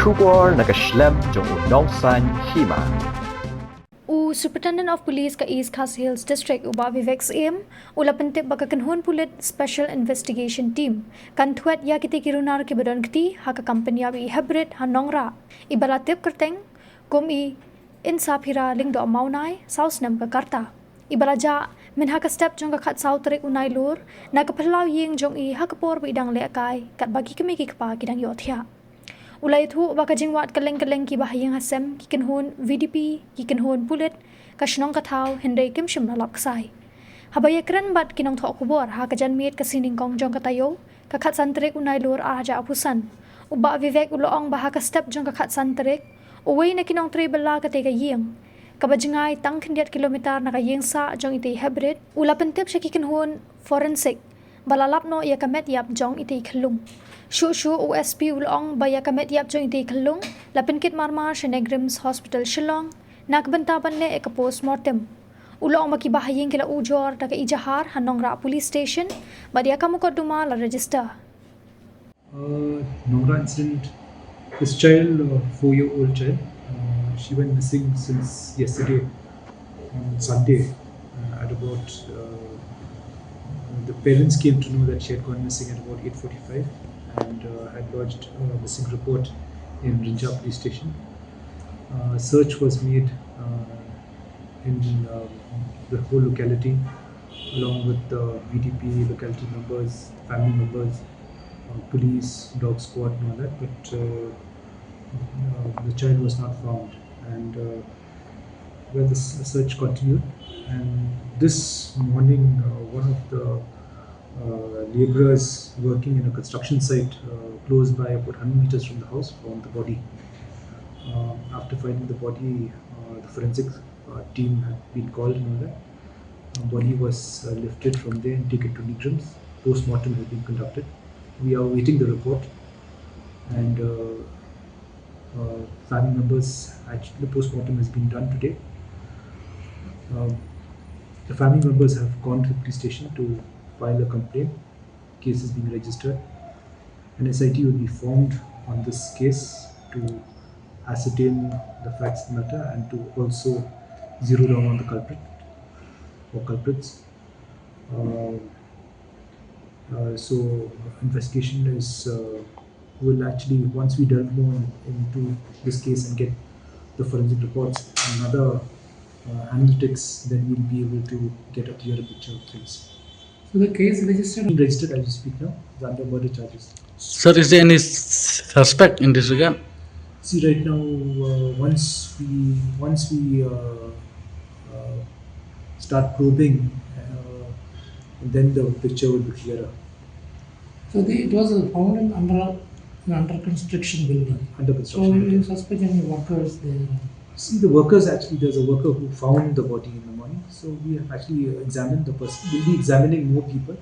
Trubor nakaslem jong unongsan Hima. Superintendent of Police ka East Khas Hills District uba Vivek Syiem ulapentip baka Kynhun Pulit Special Investigation Team kan Thwet ya kiti kirunar ki badon kiti haka company abi Heprit ha Nongrah ibalatip kerteng komi insapira lingdo maunai saus nam ka karta ibalaja min haka step jong ka khat sautrik unai lur na ka phalau yeng jong i haka por bidang le kai kat bagi kemi ki pa kidang yothia ulai thu baka jingwat kaleng ki bahayang hasem ki Kynhun VDP ki Kynhun Pulit ka shnong ka thau hindai kim shim na lap ksai habaya kran bat kinong tho kubor ha ka janmiet ka sining kong jong ka tayo ka khat santrik unai lur aja apusan uba Vivek uloong baha ka step jong ka khat santrik uway na kinong tre bala ka te ka yeng kabajingay tang kindiat kilometer na ka yeng sa jong ite Heprit ulapentip siya ki Kynhun forensic balalap no ya kamet yap jong ite khlung Shu OSP ulong baya kamet yap jong ite khlung lapenkit marmar Shenegrims Hospital Shillong nakbentaban le ek postmortem ulong makibahayeng kila ujor taga ijahar Nongrah Police Station badia kamukot duma la register Nongrah incident. This child, 4-year-old child, she went missing since yesterday on Sunday at about the parents came to know that she had gone missing at about 8:45 and had lodged a missing report in Rinja Police Station. Search was made in the whole locality along with the VDP, locality members, family members, police, dog squad and all that, but the child was not found and well, the search continued, and this morning one of the labourers working in a construction site close by about 100 meters from the house found the body. After finding the body, the forensic team had been called and all that. The body was lifted from there and taken to Nongrah. Post-mortem has been conducted. We are awaiting the report, and family members, actually the post-mortem has been done today. The family members have gone to the police station to file a complaint. Case is being registered. An SIT will be formed on this case to ascertain the facts of the matter and to also zero down on the culprit or culprits. So investigation is will actually, once we delve more into this case and get the forensic reports and other analytics, then we'll be able to get a clearer picture of things. So the case registered As we speak now, is under murder charges. Sir, is there any suspect in this regard? See, right now, once we start probing, then the picture will be clearer. So it was found in under construction building. Under So construction. you suspect any workers there? See, the workers, actually, there's a worker who found the body in the morning. So we have actually examined the person. We'll be examining more people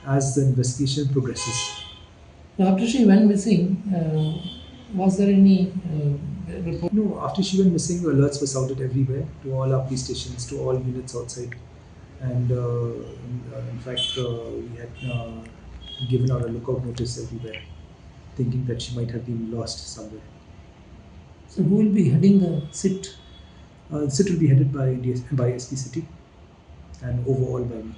as the investigation progresses. So after she went missing, was there any report? No, after she went missing, alerts were sounded everywhere to all our police stations, to all units outside. And in fact, we had given out a lookout notice everywhere, thinking that she might have been lost somewhere. So who will be heading the SIT? The SIT will be headed by SP City and overall by me.